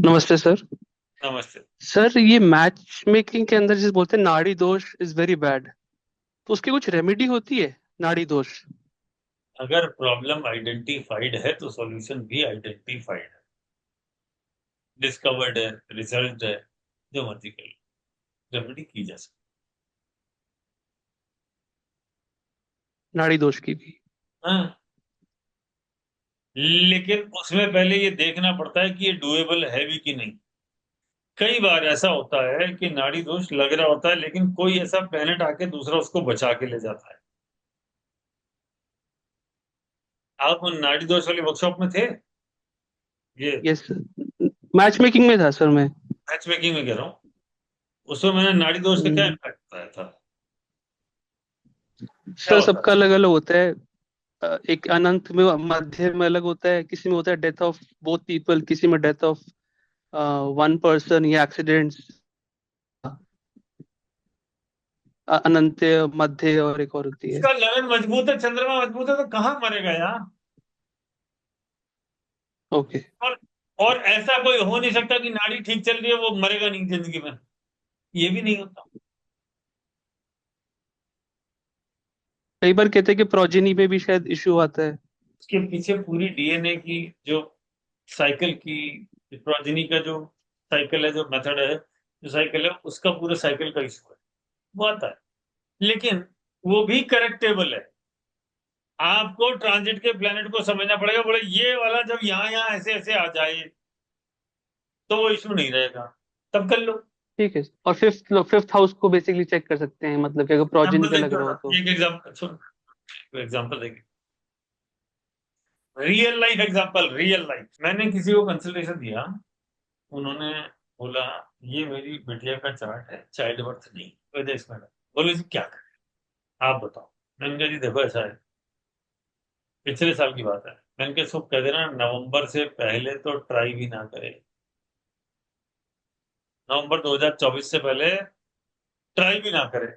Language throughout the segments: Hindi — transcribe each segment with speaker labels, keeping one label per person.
Speaker 1: नमस्ते सर।
Speaker 2: नमस्ते।
Speaker 1: सर ये मैच मेकिंग के अंदर जिसे बोलते हैं नाड़ी दोष इज वेरी बैड, तो उसकी कुछ रेमेडी होती है? नाड़ी दोष।
Speaker 2: अगर प्रॉब्लम आइडेंटिफाइड है तो सॉल्यूशन भी आइडेंटिफाइड है, डिस्कवर्ड है, रिजल्ट है, जो मर्जी कर लो, रेमेडी की जा सकती
Speaker 1: नाड़ी दोष की भी।
Speaker 2: है। हाँ, लेकिन उसमें पहले ये देखना पड़ता है कि ये डुएबल है भी कि नहीं। कई बार ऐसा होता है कि नाड़ी दोष लग रहा होता है, लेकिन कोई ऐसा प्लेनेट आके दूसरा उसको बचा के ले जाता है। आप उन नाड़ी दोष वाली वर्कशॉप में थे? ये
Speaker 1: यस, मैच मेकिंग में था सर मैं।
Speaker 2: मैच मेकिंग में कह रहा हूँ, उसमें मैंने नाड़ी दोष का क्या
Speaker 1: हम्म,
Speaker 2: इम्पैक्ट बताया था? क्या
Speaker 1: सर
Speaker 2: होता है?
Speaker 1: सबका अलग अलग होता है। एक अनंत में मध्य में अलग होता है, किसी में होता है डेथ ऑफ बोथ पीपल, किसी में डेथ ऑफ वन पर्सन या एक्सीडेंट्स। अनंत, मध्य और एक और होती है।
Speaker 2: उसका लगन मजबूत है, चंद्रमा मजबूत है, तो कहाँ मरेगा यार।
Speaker 1: ओके।
Speaker 2: और और ऐसा कोई हो नहीं सकता कि नाड़ी ठीक चल रही है वो मरेगा नहीं जिंदगी में। ये भी नहीं होता।
Speaker 1: कई बार कहते हैं कि प्रोजेनी पे भी शायद इशू आता है।
Speaker 2: उसके पीछे पूरी डीएनए की जो साइकिल की, प्रोजेनी का जो साइकिल है, जो मेथड है, जो साइकिल है, उसका पूरा साइकिल का इशू है, वो आता है। लेकिन वो भी करेक्टेबल है। आपको ट्रांजिट के प्लेनेट को समझना पड़ेगा, बोले ये वाला जब यहाँ यहाँ ऐसे ऐसे आ जाए तो वो इशू नहीं रहेगा, तब कर लो।
Speaker 1: ठीक है। और फिफ्थ फिफ्थ हाउस को बेसिकली चेक कर सकते हैं, मतलब कि अगर प्रोजेनी
Speaker 2: एग्जाम्पल
Speaker 1: पे लग
Speaker 2: देखिए
Speaker 1: रहा हो
Speaker 2: ना,
Speaker 1: तो।
Speaker 2: एक एग्जाम्पल सुन, एग्जाम्पल देखिए, real life example, real life. मैंने किसी को कंसल्टेशन दिया, उन्होंने बोला ये मेरी बिटिया का चार्ट है, चाइल्ड बर्थ नहीं वजह इसमें है। बोले जी क्या करें, आप बताओ। मैंने कहा जी देखो ऐसा है, पिछले साल की बात है। मैंने कहा इसको कह देना नवंबर से पहले तो ट्राई भी ना करे, नवंबर 2024 से पहले ट्राई भी ना करे।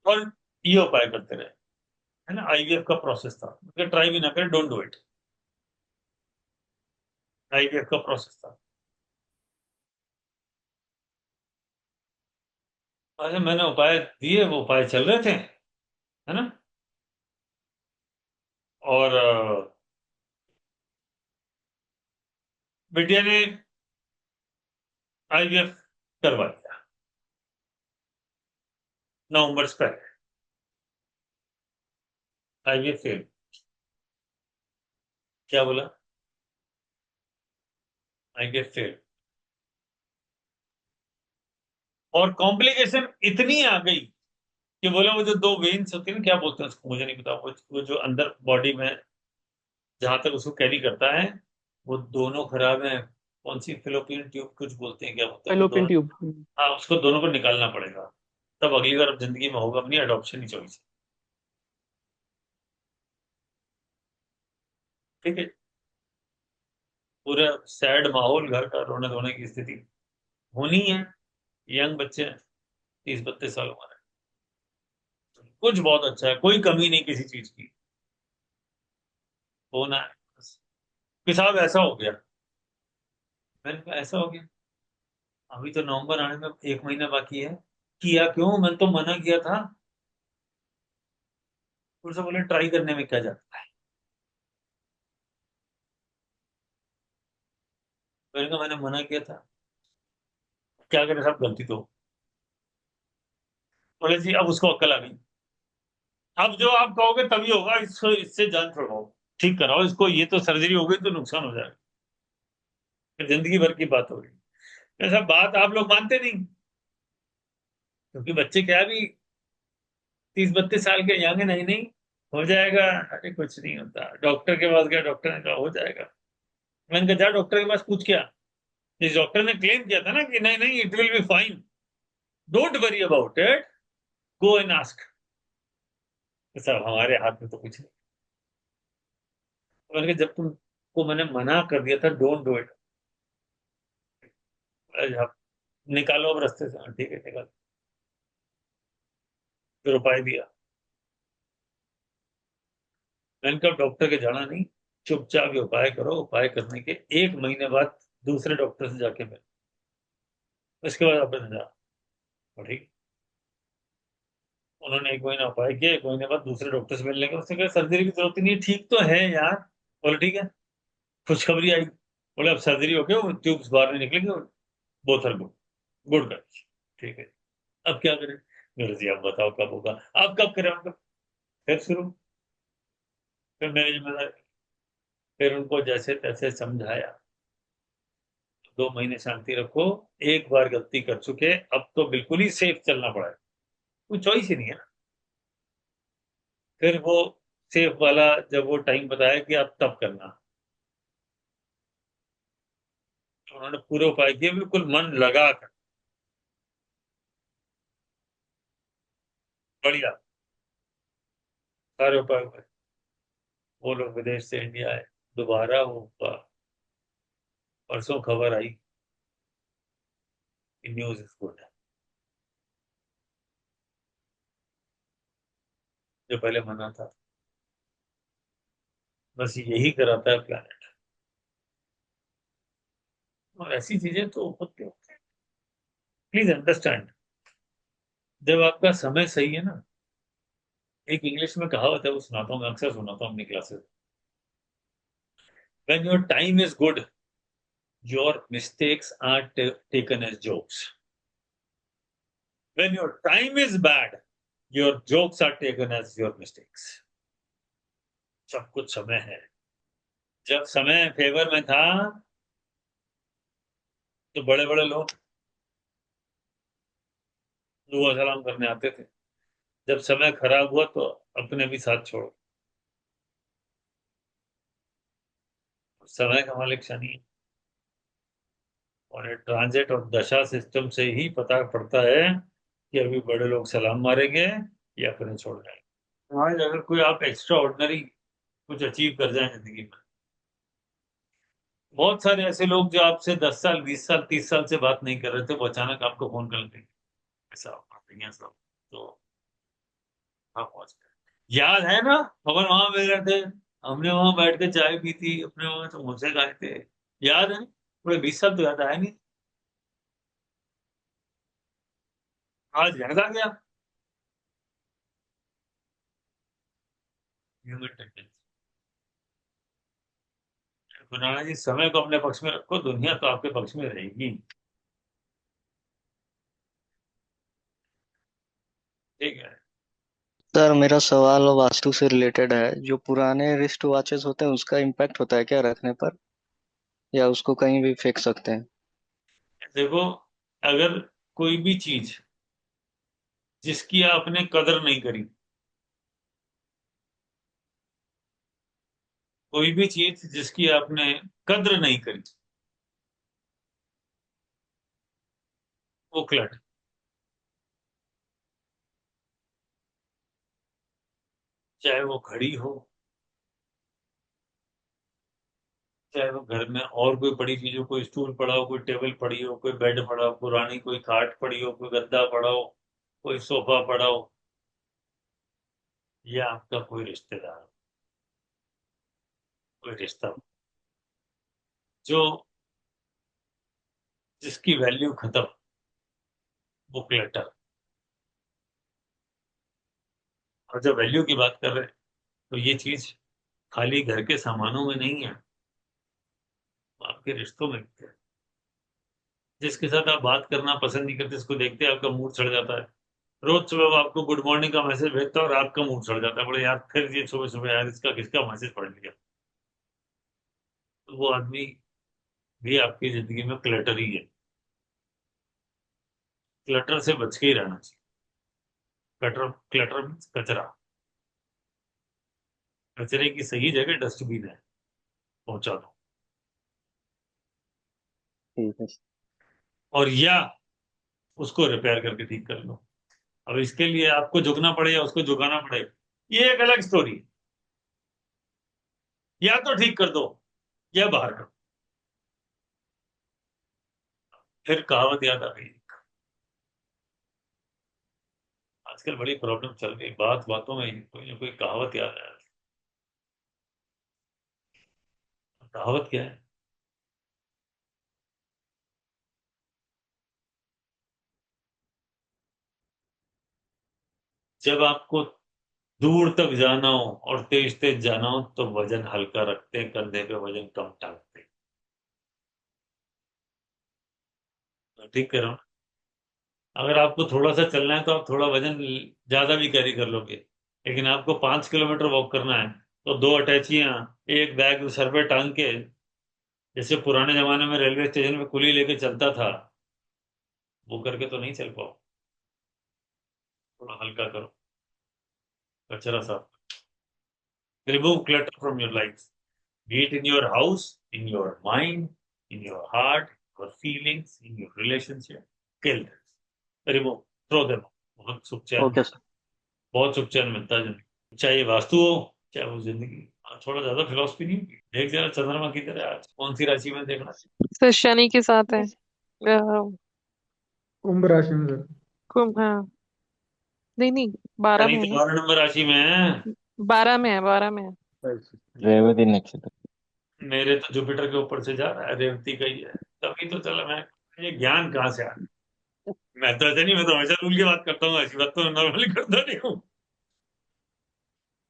Speaker 2: और ये उपाय करते रहे, है ना, आईवीएफ का प्रोसेस था, ट्राई भी ना करे, डोंट डू इट। आईवीएफ का प्रोसेस था। अच्छा, मैंने उपाय दिए, वो उपाय चल रहे थे, है ना। और बिटिया ने आईवीएफ करवा दिया नवंबर से पहले। IVF fail. क्या बोला? IVF fail. और कॉम्प्लिकेशन इतनी आ गई कि बोला वो जो दो वेन्स होती है ना, क्या बोलते हैं उसको, मुझे नहीं पता, वो जो अंदर बॉडी में जहां तक उसको कैरी करता है, वो दोनों खराब है। कौन सी फिलोपियन ट्यूब कुछ बोलते हैं, क्या बोलते हैं वो
Speaker 1: फेलोपियन
Speaker 2: दोनों।
Speaker 1: ट्यूब।
Speaker 2: हाँ, उसको दोनों को निकालना पड़ेगा। तब अगली बार अब जिंदगी में होगा अपनी अडॉप्शन ही चॉइस। ठीक है। पूरा सैड माहौल, घर का रोने धोने की स्थिति होनी है। यंग बच्चे हैं, 30-32 साल उम्र है। कुछ बहुत अच्छा है, कोई कमी नहीं किसी चीज की, होना है बस। कि साहब ऐसा हो गया। मैंने कहा ऐसा हो गया, अभी तो नवंबर आने में 1 महीना बाकी है। किया क्यों, मैंने तो मना किया था। फिर से बोले ट्राई करने में क्या जाता है। मैंने कहा मैंने मना किया था, क्या करें साहब, गलती तो। बोले जी अब उसको अक्ल आ गई, अब जो आप कहोगे तभी होगा, इसको इससे जान छुड़वाओ, ठीक कराओ इसको, ये तो सर्जरी हो गई तो नुकसान हो जाएगा, फिर जिंदगी भर की बात होगी। ऐसा बात आप लोग मानते नहीं, क्योंकि बच्चे क्या भी 30-32 साल के जाएंगे, नहीं नहीं हो जाएगा। अरे कुछ नहीं होता, डॉक्टर के पास गया, डॉक्टर ने कहा हो जाएगा। मैंने कहा जा डॉक्टर के पास पूछ क्या। इस डॉक्टर ने क्लेम किया था ना कि नहीं नहीं it will be fine, don't worry about it, go and ask. Sir हमारे हाथ में तो कुछ नहीं। मैंने कहा जब तुमको मैंने मना कर दिया था डोंट डू इट, निकालो अब रास्ते से। हाँ, ठीक है निकालो। फिर उपाय दिया। मैंने कहा डॉक्टर के जाना नहीं, चुपचाप ये उपाय करो, उपाय करने के 1 महीने बाद दूसरे डॉक्टर से जाके मिलो, उसके बाद अपने जाओ। ठीक। उन्होंने 1 महीना उपाय किया, 1 महीने बाद दूसरे डॉक्टर से मिलने के, उसने कहा सर्जरी की जरूरत ही नहीं है, ठीक तो है यार। बोले ठीक है। खुशखबरी आई, बोले अब सर्जरी हो गया, वो ट्यूब्स बाहर नहीं निकलेंगे, बोथ आर गुड। गुड कर। ठीक है। अब क्या करें? मेरे जी आप बताओ कब होगा, आप कब करें उनको? फिर शुरू, फिर मेरी जिम्मेदारी। फिर उनको जैसे तैसे समझाया, 2 महीने शांति रखो, एक बार गलती कर चुके, अब तो बिल्कुल ही सेफ चलना पड़ा है, कोई चॉइस ही नहीं है ना। फिर वो सेफ वाला जब वो टाइम बताया कि आप तब करना, तो उन्होंने पूरे उपाय किए, बिल्कुल मन लगा कर। बढ़िया। सारे उपाय हुए। वो लोग विदेश से इंडिया आए, दोबारा वो परसों खबर आई कि न्यूज इज गुड, जो पहले मना था। बस यही कराता है प्लानिट, और ऐसी चीजें तो होती होती हैं। प्लीज अंडरस्टैंड, जब आपका समय सही है ना, एक इंग्लिश में कहावत है, वो सुनाता हूँ, मैं अक्सर सुनाता हूँ अपनी classes. When your time is good, your mistakes are taken as jokes. When your time is bad, your jokes are taken as your mistakes. सब कुछ समय है। जब समय फेवर में था, तो बड़े बड़े लोग दुआ सलाम करने आते थे। जब समय खराब हुआ, तो अपने भी साथ छोड़। समय का मालिक शनि है, और ये ट्रांजिट और दशा सिस्टम से ही पता पड़ता है कि अभी बड़े लोग सलाम मारेंगे या अपने छोड़ जाएंगे। आज अगर कोई आप एक्स्ट्रा ऑर्डिनरी कुछ अचीव कर जाए जिंदगी में, बहुत सारे ऐसे लोग जो आपसे 10 साल, 20 साल, 30 साल से बात नहीं कर रहे थे, वो अचानक आपको फोन कर लेंगे, ऐसा बढ़िया सब। तो हाँ, पहुंच गए। याद है ना, अपन वहां मिल रहे थे, हमने वहां बैठ के चाय पी थी, अपने वहां समोसे खाए थे, याद है? पूरे 20 साल तो याद आया नहीं, आज याद आ गया। Human tendency. गुरु जी, समय को अपने पक्ष में रखो, दुनिया तो आपके पक्ष में रहेगी। ठीक है।
Speaker 3: सर मेरा सवाल वास्तु से रिलेटेड है। जो पुराने रिस्ट वॉचेस होते हैं उसका इम्पैक्ट होता है क्या रखने पर, या उसको कहीं भी फेंक सकते हैं?
Speaker 2: देखो, अगर कोई भी चीज जिसकी आपने कदर नहीं करी, कोई भी चीज जिसकी आपने कद्र नहीं करी, वो क्लट। चाहे वो घड़ी हो, चाहे वो घर में और कोई बड़ी चीज हो, कोई स्टूल पड़ा हो, कोई टेबल पड़ी हो, कोई बेड पड़ा हो, पुरानी कोई खाट पड़ी हो, कोई गद्दा पड़ा हो, कोई सोफा पड़ा हो, या आपका कोई रिश्तेदार, कोई रिश्ता हो, जो जिसकी वैल्यू खत्म, वो क्लटर। और जब वैल्यू की बात कर रहे हैं, तो ये चीज खाली घर के सामानों में नहीं है, वो आपके रिश्तों में भी है। जिसके साथ आप बात करना पसंद नहीं करते, इसको देखते आपका मूड चढ़ जाता है, रोज सुबह वो आपको गुड मॉर्निंग का मैसेज भेजता है और आपका मूड चढ़ जाता है, बोले यार फिर ये सुबह सुबह यार इसका किसका मैसेज पढ़ लिया। तो वो आदमी भी आपकी जिंदगी में क्लटर ही है। क्लटर से बच के ही रहना चाहिए। क्लटर, क्लटर मीन्स कचरा। कचरे की सही जगह डस्टबिन है, पहुंचा दो।
Speaker 3: ठीक है।
Speaker 2: और या उसको रिपेयर करके ठीक कर लो। अब इसके लिए आपको झुकना पड़े या उसको झुकाना पड़े, ये एक अलग स्टोरी है। या तो ठीक कर दो, या बाहर करो। फिर कहावत याद आ गई, आजकल बड़ी प्रॉब्लम चल रही है, बात बातों में कोई ना कोई कहावत याद आ जाती कहावत क्या है? जब आपको दूर तक जाना हो और तेज तेज जाना हो तो वजन हल्का रखते हैं, कंधे पे वजन कम टांगते हैं। मैं ठीक कह रहा हूँ? अगर आपको थोड़ा सा चलना है तो आप थोड़ा वजन ज्यादा भी कैरी कर लोगे, लेकिन आपको 5 किलोमीटर वॉक करना है तो 2 अटैचियां, एक बैग सर पे टांग के, जैसे पुराने जमाने में रेलवे स्टेशन पे कुली लेके चलता था, वो करके तो नहीं चल पाओ। थोड़ा हल्का करो, कचरा साफ, remove clutter from your life, be it in your house, in your mind, in your heart, your feelings, in your relationship. Kill them. Remove. Throw them. बहुत सुख चैन,
Speaker 3: ओके सर।
Speaker 2: बहुत सुख चैन मिलता है जिंदगी। चाहे ये वास्तु हो, चाहे वो जिंदगी। थोड़ा ज्यादा फिलोसफी नहीं होगी। देख जरा चंद्रमा की तरह आज कौन सी राशि में देखना।
Speaker 4: सर शनि के साथ है।
Speaker 5: बस
Speaker 6: कुंभ राशि में सर।
Speaker 4: कुंभ, हाँ। नहीं नहीं, 12
Speaker 2: शनि
Speaker 4: में है
Speaker 2: तो
Speaker 4: ना।
Speaker 2: 12 नंबर राशि में है।
Speaker 4: 12 में है, 12 में है।
Speaker 3: रेवती नक्षत्र।
Speaker 2: मेरे तो जुपिटर के ऊपर से जा रहा है, रेवती का ही है। तभी तो चला मैं, ये ज्ञान कहाँ से आ, मैं तो ऐसे नहीं, मैं तो हमेशा रूल की बात करता हूँ, ऐसी बात तो नॉर्मली करता नहीं हूँ।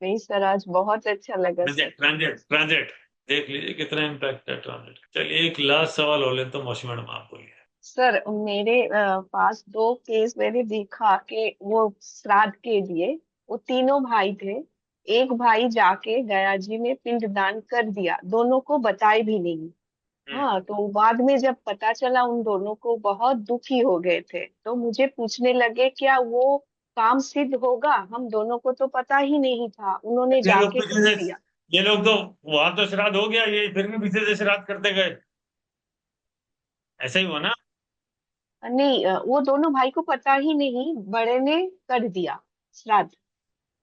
Speaker 5: नहीं सर, आज बहुत अच्छा लगा सर।
Speaker 2: ट्रांजिट ट्रांजिट देख लीजिए कितना इम्पैक्ट है ट्रांजिट। चलिए एक लास्ट सवाल हो ले तो मौसी मैडम आप बोलिए।
Speaker 5: सर मेरे पास दो केस मैंने देखा कि वो श्राद्ध के लिए वो तीनों भाई थे। एक भाई जाके गया जी में पिंडदान कर दिया, दोनों को बताए भी नहीं।
Speaker 2: हम्म,
Speaker 5: हाँ, तो बाद में जब पता चला उन दोनों को बहुत दुखी हो गए थे, तो मुझे पूछने लगे क्या वो काम सिद्ध होगा, हम दोनों को तो पता ही नहीं था, उन्होंने
Speaker 2: ये लोग
Speaker 5: जाके
Speaker 2: पीछे
Speaker 5: कर
Speaker 2: से,
Speaker 5: दिया।
Speaker 2: ये लोग तो वहां तो श्राद्ध हो गया, ये फिर भी पीछे से श्राद्ध करते गए, ऐसा ही हुआ ना?
Speaker 5: नहीं, वो दोनों भाई को पता ही नहीं, बड़े ने कर दिया श्राद्ध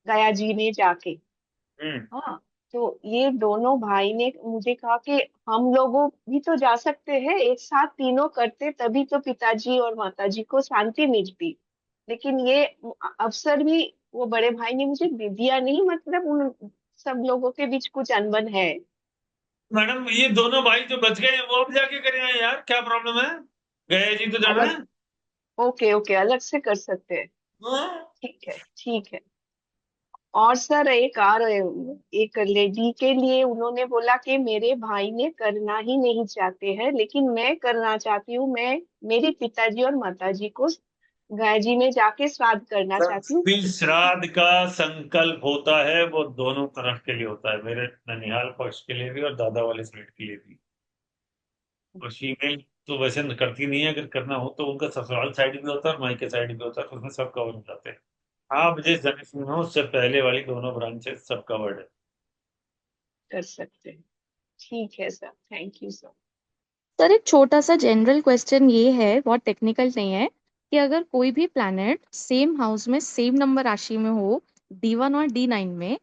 Speaker 5: गया जी में जाके।
Speaker 2: हम्म।
Speaker 5: हाँ, तो ये दोनों भाई ने मुझे कहा कि हम लोगों भी तो जा सकते हैं, एक साथ तीनों करते तभी तो पिताजी और माताजी को शांति मिलती। लेकिन ये अवसर भी वो बड़े भाई ने मुझे दे दिया नहीं, मतलब उन सब लोगों के बीच कुछ अनबन है।
Speaker 2: मैडम ये दोनों भाई जो बच गए हैं वो अब जाके करे हैं यार, क्या प्रॉब्लम है? गए जी तो जाना
Speaker 5: अलग,
Speaker 2: है।
Speaker 5: ओके ओके, अलग से कर सकते हैं।
Speaker 2: हाँ।
Speaker 5: ठीक है, ठीक है। और सर एक लेडी के लिए उन्होंने बोला कि मेरे भाई ने करना ही नहीं चाहते हैं, लेकिन मैं करना चाहती हूँ, मैं मेरे पिताजी और माताजी को गाय जी में जाके श्राद्ध करना चाहती हूँ।
Speaker 2: भी श्राद्ध का संकल्प होता है वो दोनों तरफ के लिए होता है, मेरे ननिहाल पक्ष के लिए भी और दादा वाले साइड के लिए भी। और फीमेल तो वैसे करती नहीं है, अगर करना हो तो उनका ससुराल साइड भी होता है और मायके साइड भी होता है, तो उसमें सब कवर हो जाते हैं। आप जिस जनरेशन में हो उससे पहले वाली दोनों ब्रांचेस सब कवर्ड है।
Speaker 5: कर सकते हैं। ठीक है sir, thank you sir.
Speaker 7: Sir एक छोटा सा जनरल क्वेश्चन ये है, बहुत टेक्निकल नहीं है, कि अगर कोई भी प्लैनेट सेम हाउस में सेम नंबर राशि में हो, D1 और D9 में,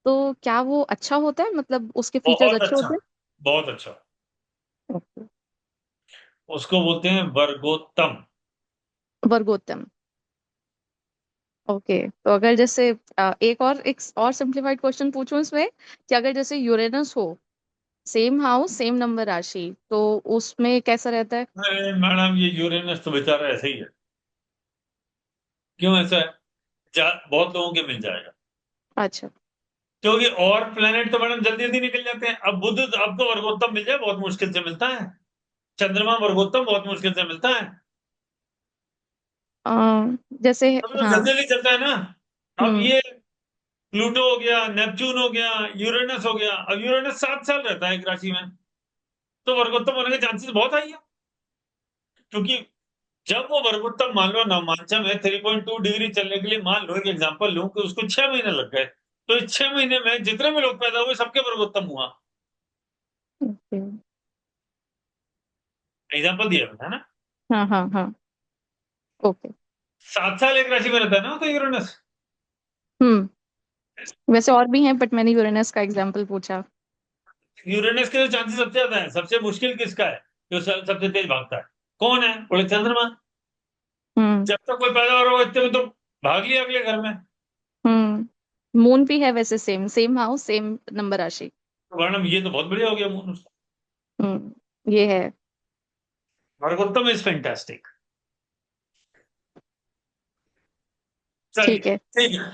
Speaker 7: तो क्या वो अच्छा होता है, मतलब उसके फीचर्स
Speaker 2: बहुत
Speaker 7: अच्छे
Speaker 2: अच्छा,
Speaker 7: होते
Speaker 2: बहुत अच्छा।
Speaker 7: हैं?
Speaker 2: उसको बोलते हैं वर्गोत्तम।
Speaker 7: वर्गोत्तम। ओके, तो अगर जैसे एक और सिंप्लीफाइड क्वेश्चन पूछूं इसमें, कि अगर जैसे यूरेनस हो, सेम हाउस सेम नंबर राशि, तो उसमें कैसा रहता है?
Speaker 2: अरे मैडम ये यूरेनस तो बेचारा ऐसे ही है। क्यों ऐसा है? बहुत लोगों के मिल जाएगा,
Speaker 7: अच्छा।
Speaker 2: क्योंकि और प्लेनेट तो मैडम जल्दी जल्दी निकल जाते हैं। अब बुध अब तो वर्गोत्तम मिल जाए बहुत मुश्किल से मिलता है, चंद्रमा वर्गोत्तम बहुत मुश्किल से मिलता है।
Speaker 7: अ, जैसे,
Speaker 2: अब तो
Speaker 7: हाँ।
Speaker 2: जल्दी जल्दी चलता है ना। अब
Speaker 7: हम्म।
Speaker 2: ये प्लूटो हो गया, नेपच्यून हो गया, यूरेनस हो गया। अब यूरेनस 7 साल रहता है एक राशि में, तो वर्गोत्तम होने के चांसेस बहुत हाई है। क्योंकि जब वो वर्गोत्तम मान लो नामांचम है 3.2 डिग्री चलने के लिए, मान लो एक एग्जांपल लूं कि उसको 6 महीने लग गए, तो इस 6 महीने में जितने भी लोग पैदा हुए सबके वर्गोत्तम हुआ।
Speaker 7: ओके।
Speaker 2: एग्जांपल दिया मैंने, है ना?
Speaker 7: हाँ हाँ हाँ। ओके।
Speaker 2: 7 साल एक राशि में रहता है ना तो यूरेनस।
Speaker 7: हम्म। वैसे और भी हैं, बट मैंने यूरेनस का एग्जांपल पूछा।
Speaker 2: यूरेनस के चांसेस सबसे ज्यादा है। सबसे मुश्किल किसका है जो सबसे तेज भागता है? कौन है? बोले चंद्रमा।
Speaker 7: हम्म।
Speaker 2: जब तक कोई पैदा हो रहा हो इतने में तो भाग लिया अगले घर में।
Speaker 7: मून भी है वैसे, same same house same number राशि।
Speaker 2: वर्णम ये तो बहुत बढ़िया हो गया मून उसका।
Speaker 7: ये है।
Speaker 2: भार्गवतम इज फैंटास्टिक। चलिए
Speaker 7: ठीक है।
Speaker 2: ठीक है।